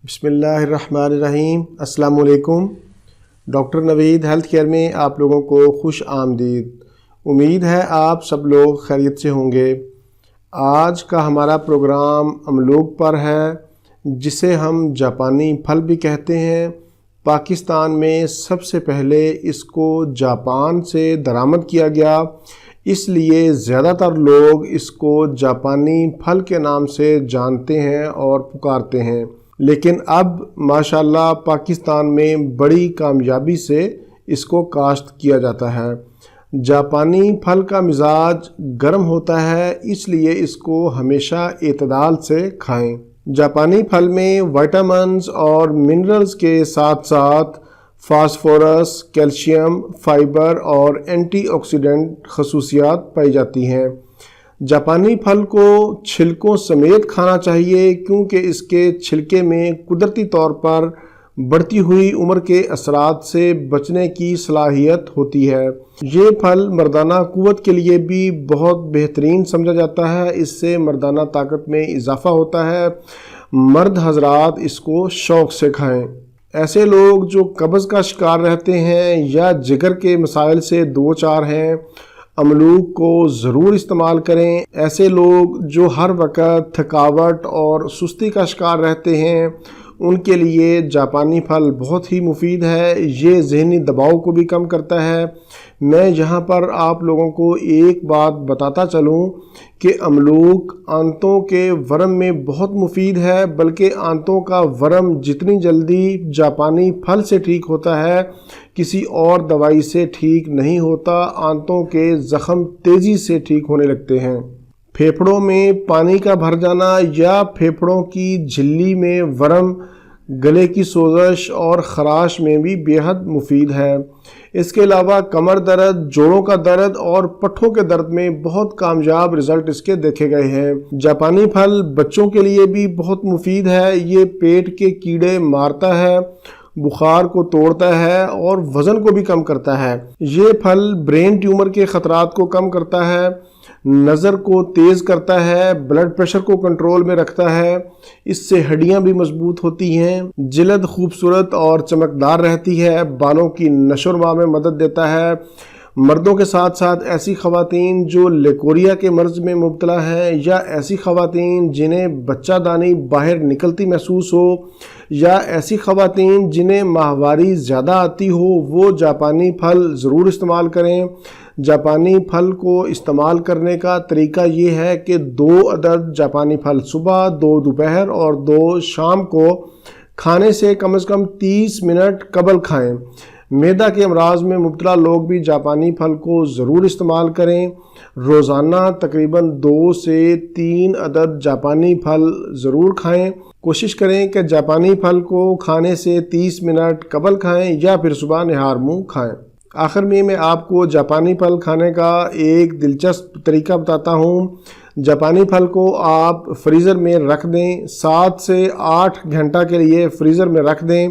بسم اللہ الرحمن الرحیم۔ السلام علیکم۔ ڈاکٹر نوید ہیلتھ کیئر میں آپ لوگوں کو خوش آمدید۔ امید ہے آپ سب لوگ خیریت سے ہوں گے۔ آج کا ہمارا پروگرام املوک پر ہے، جسے ہم جاپانی پھل بھی کہتے ہیں۔ پاکستان میں سب سے پہلے اس کو جاپان سے درآمد کیا گیا، اس لیے زیادہ تر لوگ اس کو جاپانی پھل کے نام سے جانتے ہیں اور پکارتے ہیں، لیکن اب ماشاءاللہ پاکستان میں بڑی کامیابی سے اس کو کاشت کیا جاتا ہے۔ جاپانی پھل کا مزاج گرم ہوتا ہے، اس لیے اس کو ہمیشہ اعتدال سے کھائیں۔ جاپانی پھل میں وٹامنز اور منرلز کے ساتھ ساتھ فاسفورس، کیلشیم، فائبر اور اینٹی آکسیڈنٹ خصوصیات پائی جاتی ہیں۔ جاپانی پھل کو چھلکوں سمیت کھانا چاہیے، کیونکہ اس کے چھلکے میں قدرتی طور پر بڑھتی ہوئی عمر کے اثرات سے بچنے کی صلاحیت ہوتی ہے۔ یہ پھل مردانہ قوت کے لیے بھی بہت بہترین سمجھا جاتا ہے، اس سے مردانہ طاقت میں اضافہ ہوتا ہے۔ مرد حضرات اس کو شوق سے کھائیں۔ ایسے لوگ جو قبض کا شکار رہتے ہیں یا جگر کے مسائل سے دوچار ہیں، املوک کو ضرور استعمال کریں۔ ایسے لوگ جو ہر وقت تھکاوٹ اور سستی کا شکار رہتے ہیں، ان کے لیے جاپانی پھل بہت ہی مفید ہے۔ یہ ذہنی دباؤ کو بھی کم کرتا ہے۔ میں یہاں پر آپ لوگوں کو ایک بات بتاتا چلوں کہ املوک آنتوں کے ورم میں بہت مفید ہے، بلکہ آنتوں کا ورم جتنی جلدی جاپانی پھل سے ٹھیک ہوتا ہے، کسی اور دوائی سے ٹھیک نہیں ہوتا۔ آنتوں کے زخم تیزی سے ٹھیک ہونے لگتے ہیں۔ پھیپھڑوں میں پانی کا بھر جانا یا پھیپھڑوں کی جھلی میں ورم گلے کی سوزش اور خراش میں بھی بے حد مفید ہے۔ اس کے علاوہ کمر درد، جوڑوں کا درد اور پٹھوں کے درد میں بہت کامیاب رزلٹ اس کے دیکھے گئے ہیں۔ جاپانی پھل بچوں کے لیے بھی بہت مفید ہے۔ یہ پیٹ کے کیڑے مارتا ہے، بخار کو توڑتا ہے اور وزن کو بھی کم کرتا ہے۔ یہ پھل برین ٹیومر کے خطرات کو کم کرتا ہے، نظر کو تیز کرتا ہے، بلڈ پریشر کو کنٹرول میں رکھتا ہے۔ اس سے ہڈیاں بھی مضبوط ہوتی ہیں، جلد خوبصورت اور چمکدار رہتی ہے، بالوں کی نشو و نما میں مدد دیتا ہے۔ مردوں کے ساتھ ساتھ ایسی خواتین جو لیکوریا کے مرض میں مبتلا ہیں، یا ایسی خواتین جنہیں بچہ دانی باہر نکلتی محسوس ہو، یا ایسی خواتین جنہیں ماہواری زیادہ آتی ہو، وہ جاپانی پھل ضرور استعمال کریں۔ جاپانی پھل کو استعمال کرنے کا طریقہ یہ ہے کہ 2 عدد جاپانی پھل صبح، 2 دوپہر اور 2 شام کو کھانے سے کم از کم 30 منٹ قبل کھائیں۔ معدہ کے امراض میں مبتلا لوگ بھی جاپانی پھل کو ضرور استعمال کریں۔ روزانہ تقریباً 2 سے 3 عدد جاپانی پھل ضرور کھائیں۔ کوشش کریں کہ جاپانی پھل کو کھانے سے 30 منٹ قبل کھائیں یا پھر صبح نہار منہ کھائیں۔ آخر میں آپ کو جاپانی پھل کھانے کا ایک دلچسپ طریقہ بتاتا ہوں۔ جاپانی پھل کو آپ فریزر میں رکھ دیں، 7 سے 8 گھنٹہ کے لیے فریزر میں رکھ دیں۔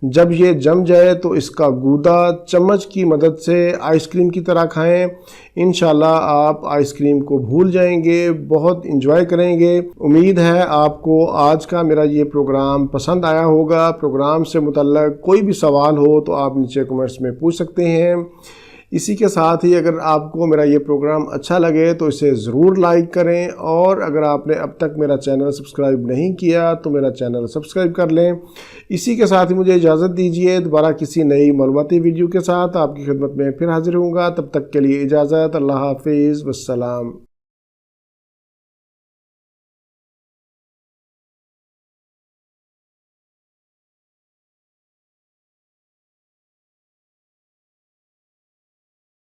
جب یہ جم جائے تو اس کا گودا چمچ کی مدد سے آئس کریم کی طرح کھائیں۔ انشاءاللہ آپ آئس کریم کو بھول جائیں گے، بہت انجوائے کریں گے۔ امید ہے آپ کو آج کا میرا یہ پروگرام پسند آیا ہوگا۔ پروگرام سے متعلق کوئی بھی سوال ہو تو آپ نیچے کمنٹس میں پوچھ سکتے ہیں۔ اسی کے ساتھ ہی اگر آپ کو میرا یہ پروگرام اچھا لگے تو اسے ضرور لائک کریں، اور اگر آپ نے اب تک میرا چینل سبسکرائب نہیں کیا تو میرا چینل سبسکرائب کر لیں۔ اسی کے ساتھ ہی مجھے اجازت دیجیے، دوبارہ کسی نئی معلوماتی ویڈیو کے ساتھ آپ کی خدمت میں پھر حاضر ہوں گا۔ تب تک کے لیے اجازت، اللہ حافظ، والسلام۔